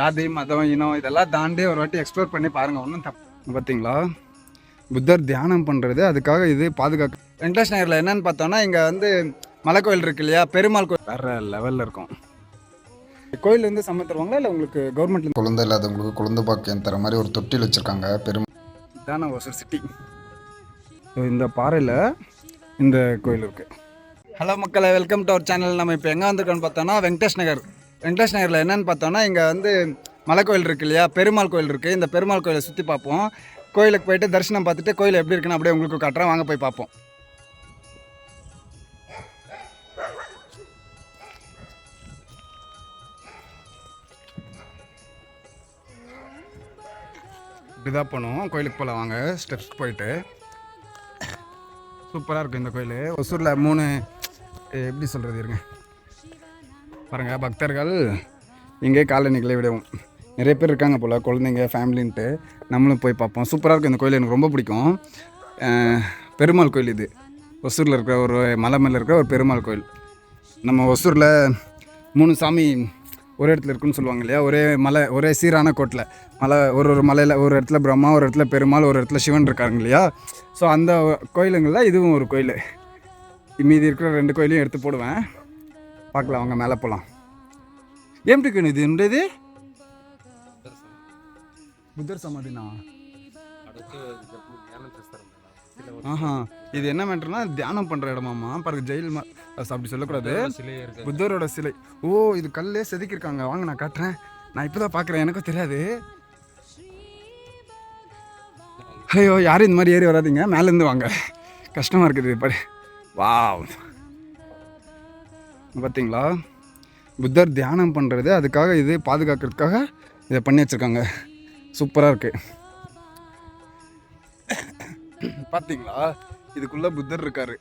ஜாதி மதம் இனம் இதெல்லாம் தாண்டி ஒரு வாட்டி எக்ஸ்ப்ளோர் பண்ணி பாருங்கள். ஒன்றும் தப்பு. பார்த்தீங்களா, புத்தர் தியானம் பண்ணுறது, அதுக்காக இது பாதுகாக்க. வெங்கடேஷ் நகரில் என்னென்னு பார்த்தோன்னா, இங்கே வந்து மலை கோயில் இருக்கு இல்லையா, பெருமாள் கோயில் வேறு லெவலில் இருக்கும். கோயில் வந்து சம்ம தருவாங்களா இல்லை உங்களுக்கு கவர்மெண்ட்ல? குழந்தை இல்லாதவங்களுக்கு குழந்தை பாக்கியம் தர மாதிரி ஒரு தொட்டில் வச்சுருக்காங்க. இதான ஒரு சிட்டி. இந்த பாறையில் இந்த கோயில் இருக்குது. ஹலோ மக்களை, வெல்கம் டு அவர் சேனல். நம்ம இப்போ எங்கே வந்திருக்கோன்னு பார்த்தோன்னா வெங்கடேஷ் நகர். வெங்கடேஷ் நகரில் என்னென்னு பார்த்தோன்னா, இங்கே வந்து மலை கோயில் இருக்கு இல்லையா, பெருமாள் கோயில் இருக்குது. இந்த பெருமாள் கோயிலை சுற்றி பார்ப்போம். கோயிலுக்கு போயிட்டு தரிசனம் பார்த்துட்டு கோயில் எப்படி இருக்குன்னு அப்படியே உங்களுக்கு காட்டுறேன். வாங்க போய் பார்ப்போம். இப்படிதான் போகணும். கோயிலுக்கு போகலாம் வாங்க. ஸ்டெப்ஸ் போயிட்டு சூப்பராக இருக்கும் இந்த கோயில். ஒசூரில் 3 எப்படி சொல்கிறது இருங்க பாருங்கள். பக்தர்கள் இங்கே காலனிகளை விடவும் நிறைய பேர் இருக்காங்க போல், குழந்தைங்க ஃபேமிலின்ட்டு. நம்மளும் போய் பார்ப்போம். சூப்பராக இருக்கும் இந்த கோயில், எனக்கு ரொம்ப பிடிக்கும். பெருமாள் கோயில் இது. ஒசூரில் இருக்கிற ஒரு மலை மேலே இருக்கிற ஒரு பெருமாள் கோயில். நம்ம ஒசூரில் 3 சாமி ஒரு இடத்துல இருக்குன்னு சொல்லுவாங்க இல்லையா, ஒரே மலை, ஒரே சீரான கோட்டில் மலை. ஒரு மலையில் ஒரு இடத்துல பிரம்மா, ஒரு இடத்துல பெருமாள், ஒரு இடத்துல சிவன் இருக்காங்க இல்லையா. ஸோ அந்த கோயிலுங்களில் இதுவும் ஒரு கோயில். மீதி இருக்கிற 2 கோயிலையும் எடுத்து போடுவேன். பார்க்கலாம் அவங்க மேலே போகலாம். ஏம்ட்டுக்குன்னு இது என்னது? புத்தர் சமாதினா? ஆஹா, இது என்ன மேட்டர்னா தியானம் பண்ணுற இடமாம்மா. பாருங்க, ஜெயில் அப்படி சொல்லக்கூடாது. புத்தரோட சிலை. ஓ, இது கல்லே செதுக்கியிருக்காங்க. வாங்க நான் காட்டுறேன். நான் இப்போ தான் பார்க்குறேன், எனக்கும் தெரியாது. ஐயோ, யாரும் இந்த மாதிரி ஏறி வராதிங்க, மேலேருந்து வாங்க, கஷ்டமாக இருக்குது. படி வா, பார்த்தீங்களா, புத்தர் தியானம் பண்ணுறது, அதுக்காக இது பாதுகாக்கிறதுக்காக இதை பண்ணி வச்சுருக்காங்க. சூப்பராக இருக்குது. பார்த்தீங்களா, இதுக்குள்ளே புத்தர் இருக்கார்,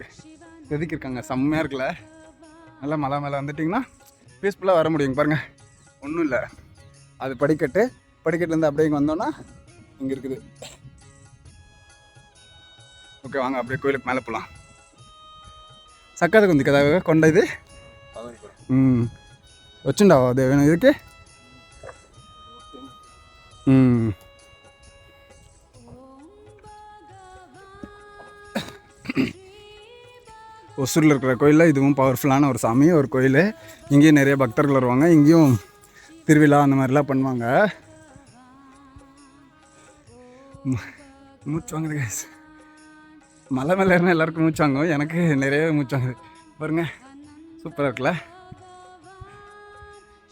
செதுக்கியிருக்காங்க. செம்மையாக இருக்குல்ல. நல்லா மலை மேலே வந்துட்டிங்கன்னா பீஸ்ஃபுல்லாக வர முடியுங்க. பாருங்கள், ஒன்றும் இல்லை, அது படிக்கட்டுலேருந்து அப்படியே இங்கே வந்தோன்னா இங்கே இருக்குது. ஓகே, வாங்க அப்படியே கோயிலுக்கு மேலே போகலாம். சக்காத குந்தி கதை கொண்ட இது வச்சுண்டா அது வேணும் இதுக்கு. ஒசூரில் இருக்கிற கோயிலில் இதுவும் பவர்ஃபுல்லான ஒரு சாமி, ஒரு கோயில். இங்கேயும் நிறைய பக்தர்கள் வருவாங்க. இங்கேயும் திருவிழா அந்த மாதிரிலாம் பண்ணுவாங்க. மூச்சு வாங்குது கைஸ். மலை மேலே இருந்தால் எல்லாருக்கும் மூச்சு வாங்கும், எனக்கு நிறையவே மூச்சு வாங்குது. பாருங்க, சூப்பராக இருக்குல்ல.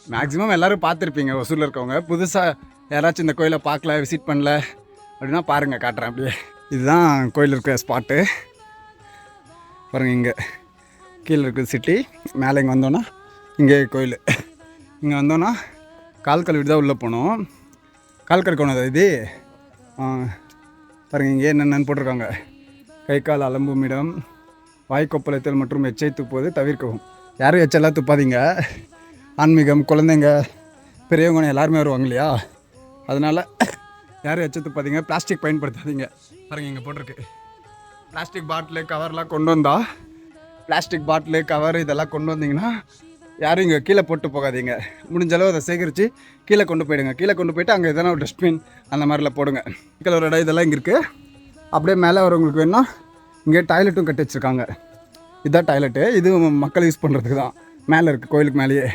மேக்ஸிமம் எல்லோரும் பார்த்துருப்பீங்க ஒசூரில் இருக்கவங்க. புதுசாக யாராச்சும் இந்த கோயிலை பார்க்கல, விசிட் பண்ணல அப்படின்னா பாருங்கள், காட்டுறேன் அப்படியே. இதுதான் கோயில் இருக்கிற ஸ்பாட்டு. பாருங்கள், இங்கே கீழே இருக்குது சிட்டி, மேலே இங்கே வந்தோன்னா இங்கே கோயில். இங்கே வந்தோன்னா கால் கழுவிட்டு தான் உள்ளே போகணும். கால் கழுக்கணும் இது. பாருங்கள், இங்கே என்னென்னு போட்டிருக்காங்க. கை கால் அலம்பும் இடம், வாய்க்கொப்பளத்தல் மற்றும் எச்சை துப்புவது தவிர்க்கவும். யாரும் எச்செல்லாம் துப்பாதீங்க. ஆன்மீகம், குழந்தைங்க, பெரியவங்க எல்லாருமே வருவாங்க இல்லையா, அதனால் யாரும் எச்சை துப்பாதீங்க. பிளாஸ்டிக் பயன்படுத்தாதீங்க. பாருங்கள், இங்கே போட்டிருக்கு. பிளாஸ்டிக் பாட்டிலு, கவர்லாம் கொண்டு வந்தால், பிளாஸ்டிக் பாட்டிலு, கவர் இதெல்லாம் கொண்டு வந்தீங்கன்னா யாரும் இங்கே கீழே போட்டு போகாதீங்க. முடிஞ்சளவு அதை சேகரித்து கீழே கொண்டு போயிடுங்க. கீழே கொண்டு போய்ட்டு அங்கே எதனா ஒரு டஸ்ட்பின் அந்த மாதிரிலாம் போடுங்க. கீழே ஒரு இடம் இதெல்லாம் இங்கே இருக்குது. அப்படியே மேலே வரவங்களுக்கு வேணுன்னா இங்கே டாய்லெட்டும் கட்டி வச்சுருக்காங்க. இதுதான் டாய்லெட்டு. இது மக்கள் யூஸ் பண்ணுறதுக்கு தான். மேலே இருக்குது, கோயிலுக்கு மேலேயே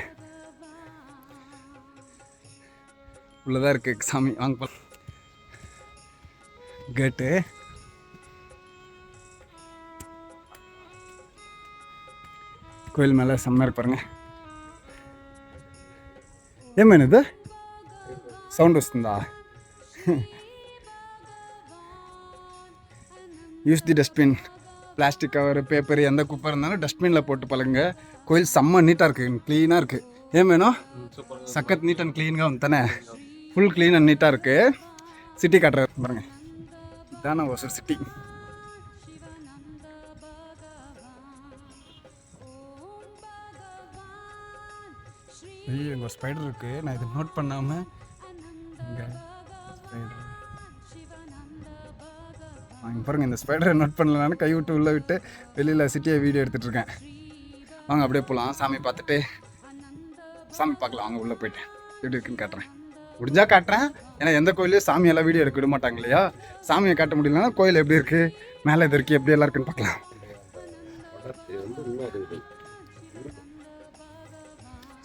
உள்ளதாக இருக்குது சாமி. வாங்க கேட்டு. கோயில் மேலே செம்மையாக இருக்கு பாருங்க. ఏమైనా ఇది సౌండ్ వస్తుందా? Use the dustbin. Plastic cover, paper, எந்த குப்பை இருந்தாலும் டஸ்ட்பினில் போட்டு பழங்க. கோயில் செம்ம நீட்டாக இருக்குது, க்ளீனாக இருக்குது. ஏன் வேணும்? சக்கத் நீட் அண்ட் க்ளீனாக வந்து தானே, ஃபுல் க்ளீன் அண்ட் நீட்டாக இருக்குது. சிட்டி காட்டுற பாருங்கள், இதான ஒசூர் சிட்டி. ஐயோ, இங்கே ஒரு ஸ்பைடர் இருக்குது, நான் இதை நோட் பண்ணாமல். இங்கே ஸ்பைடர் இங்கே பாருங்கள். இந்த ஸ்பைடரை நோட் பண்ணலனாலும் கை விட்டு உள்ளே விட்டு வெளியில் சிட்டியை வீடியோ எடுத்துகிட்ருக்கேன். வாங்க அப்படியே போகலாம். சாமி பார்த்துட்டு சாமி பார்க்கலாம். வாங்க உள்ளே போய்ட்டு எப்படி இருக்குன்னு காட்டுறேன். முடிஞ்சா காட்டுறேன். ஏன்னா எந்த கோயிலையும் சாமியெல்லாம் வீடியோ எடுக்க விட மாட்டாங்க இல்லையா? சாமியை காட்ட முடியலன்னா கோயில் எப்படி இருக்குது, மேலே இது இருக்குது, எப்படி எல்லாம் இருக்குன்னு பார்க்கலாம்.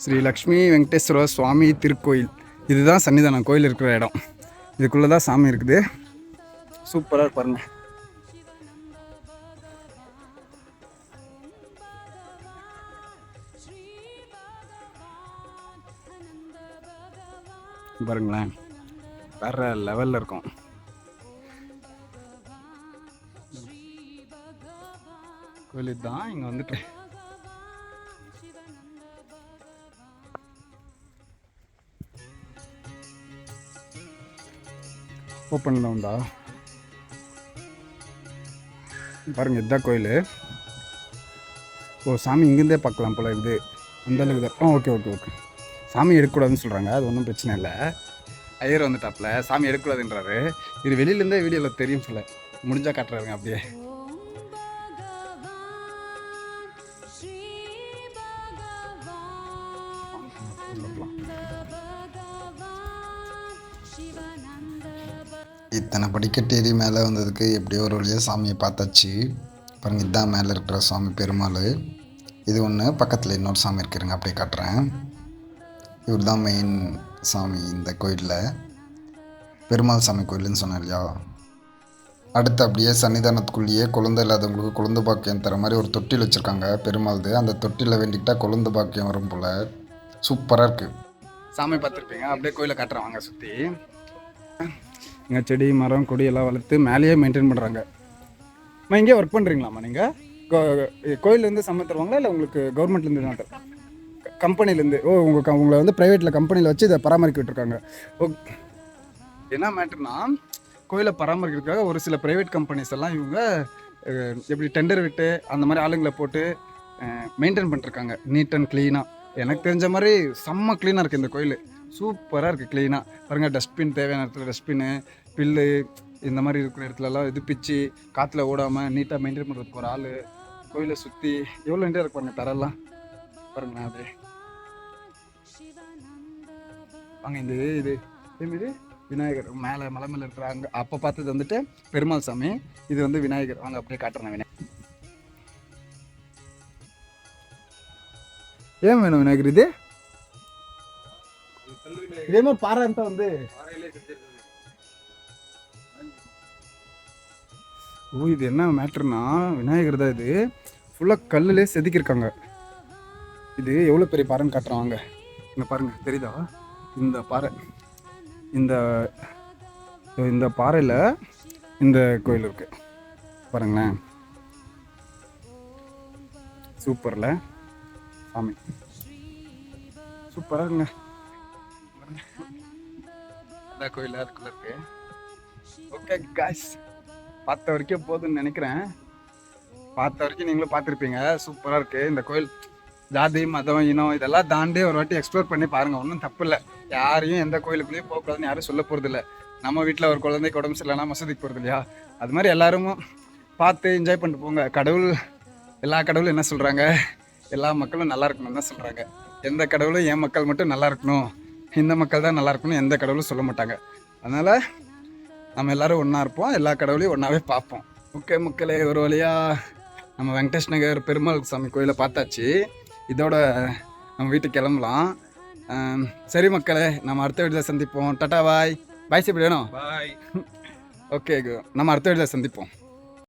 ஸ்ரீ லக்ஷ்மி வெங்கடேஸ்வர சுவாமி திருக்கோயில். இதுதான் சன்னிதானம், கோயில் இருக்கிற இடம். இதுக்குள்ளே தான் சாமி இருக்குது. சூப்பராக பாருங்க. பாருங்களேன், வேற லெவலில் இருக்கும். கோயில் தான் இங்கே வந்துட்டு ஓப்பனில் உண்டா பாருங்க. இதுதான் கோயில். ஓ, சாமி இங்கேருந்தே பார்க்கலாம் போல. இது அந்த அளவுக்கு தான். Okay okay okay. சாமி எடுக்கக்கூடாதுன்னு சொல்கிறாங்க, அது ஒன்றும் பிரச்சனை இல்லை. ஐயர் வந்துட்டாப்புல சாமி எடுக்கக்கூடாதுன்றாரு. இது வெளியிலேருந்தே வீடியோவில் தெரியும் சொல்ல, முடிஞ்சால் காட்டுறாருங்க அப்படியே. இத்தனை படிக்கட்டேரி மேலே வந்ததுக்கு எப்படியோ ஒரு வழியாக சாமியை பார்த்தாச்சு. பாருங்க, இதுதான் மேலே இருக்கிற சாமி பெருமாள். இது ஒன்று, பக்கத்தில் இன்னொரு சாமி இருக்குதுங்க, அப்படியே காட்டுறேன். இவர் தான் மெயின் சாமி இந்த கோயிலில், பெருமாள் சாமி கோயிலுன்னு சொன்னேன் இல்லையா. அடுத்து அப்படியே சன்னிதானத்துக்குள்ளேயே குழந்தை இல்லாதவங்களுக்கு குழந்தை பாக்கியம் தர மாதிரி ஒரு தொட்டில் வச்சுருக்காங்க பெருமாள்து. அந்த தொட்டியில் வேண்டிக்கிட்டால் குழந்தை பாக்கியம் வரும் போல். சூப்பராக இருக்குது. சாமி பார்த்துருப்பீங்க, அப்படியே கோயிலை காட்டுறேன் வாங்க. சுற்றி இங்கே செடி மரம் கொடி எல்லாம் வளர்த்து மேலேயே மெயின்டைன் பண்ணுறாங்க. இங்கே ஒர்க் பண்ணுறீங்களாம்மா நீங்கள்? கோயிலேருந்து சம்பளம் தருவாங்களா இல்லை உங்களுக்கு கவர்மெண்ட்லேருந்து தான் தரும்? கம்பெனிலேருந்து? ஓ, உங்களை வந்து ப்ரைவேட்டில் கம்பெனியில் வச்சு இதை பராமரிக்க விட்டுருக்காங்க. ஓகே. என்ன மேட்டர்னா, கோயிலை பராமரிக்கிறதுக்காக ஒரு சில ப்ரைவேட் கம்பெனிஸ் எல்லாம் இவங்க எப்படி டெண்டர் விட்டு அந்த மாதிரி ஆளுங்களை போட்டு மெயின்டைன் பண்ணிருக்காங்க நீட் அண்ட் க்ளீனாக. எனக்கு தெரிஞ்ச மாதிரி செம்ம க்ளீனாக இருக்குது இந்த கோயில். சூப்பராக இருக்குது க்ளீனாக. பாருங்கள், டஸ்ட்பின் தேவையான இடத்துல டஸ்ட்பின்னு, பில்லு இந்த மாதிரி இருக்கிற இடத்துலலாம் இது பிச்சு காற்றுல ஓடாமல் நீட்டாக மெயின்டைன் பண்ணுறதுக்கு ஒரு ஆள். கோயிலை சுற்றி எவ்வளோ நீட்டாக இருக்கு பாருங்கள், தரெல்லாம் பாருங்களேன். அப்படியே வாங்க. இது இது இது விநாயகர் மேலே மலை மேலே இருக்கிறாங்க. அப்போ பார்த்தது வந்துட்டு பெருமாள் சாமி, இது வந்து விநாயகர். வாங்க அப்படியே காட்டுறேன். விநாயகர் ஏன் வேணும் விநாயகர்? இது இதே மாதிரி பாறை வந்து ஓ, இது என்ன மேட்டர்னா விநாயகர் தான். இது ஃபுல்லாக கல்லுலே செதுக்கியிருக்காங்க. இது எவ்வளோ பெரிய பாறைன்னு காட்டுறோம் வாங்க. இங்கே பாருங்கள், தெரியுதா? இந்த பாறை, இந்த பாறையில் இந்த கோயில் இருக்கு பாருங்களேன். சூப்பர்ல சாமி, சூப்பராக இருக்குங்க. அந்த கோயில் அதுக்குள்ள இருக்கு. ஓகே காய்ஸ், பார்த்த வரைக்கும் போதும்னு நினைக்கிறேன். பார்த்த வரைக்கும் நீங்களும் பார்த்துருப்பீங்க. சூப்பராக இருக்குது இந்த கோயில். ஜாதி மதம் இனம் இதெல்லாம் தாண்டி ஒரு வாட்டி எக்ஸ்ப்ளோர் பண்ணி பாருங்கள், ஒன்றும் தப்பு இல்லை. யாரையும் எந்த கோயிலுக்குள்ளேயும் போகக்கூடாதுன்னு யாரும் சொல்ல போகிறது இல்லை. நம்ம வீட்டில் ஒரு குழந்தைக்கு உடம்பு சரியில்லைனா மசூதிக்கு போகிறது இல்லையா? அது மாதிரி எல்லாரும் பார்த்து என்ஜாய் பண்ணிட்டு போங்க. கடவுள், எல்லா கடவுளும் என்ன சொல்கிறாங்க, எல்லா மக்களும் நல்லா இருக்கணும்னு தான் சொல்கிறாங்க. எந்த கடவுளும் என் மக்கள் மட்டும் நல்லா இருக்கணும், இந்த மக்கள் தான் நல்லா இருக்கணும் எந்த கடவுளும் சொல்ல மாட்டாங்க. அதனால் நம்ம எல்லோரும் ஒன்றா இருப்போம், எல்லா கடவுளையும் ஒன்றாவே பார்ப்போம். ஓகே மக்களே, ஒரு வழியாக நம்ம வெங்கடேஷ் நகர் பெருமாள் சாமி கோயிலை பார்த்தாச்சு. இதோட நம்ம வீட்டுக்கு கிளம்பலாம். சரி மக்களே, நம்ம அடுத்த வீடியோவில் சந்திப்போம். டாட்டா பாய். பாய். எப்படி வேணும்? பாய். ஓகே, நம்ம அடுத்த வீடியோவில் சந்திப்போம்.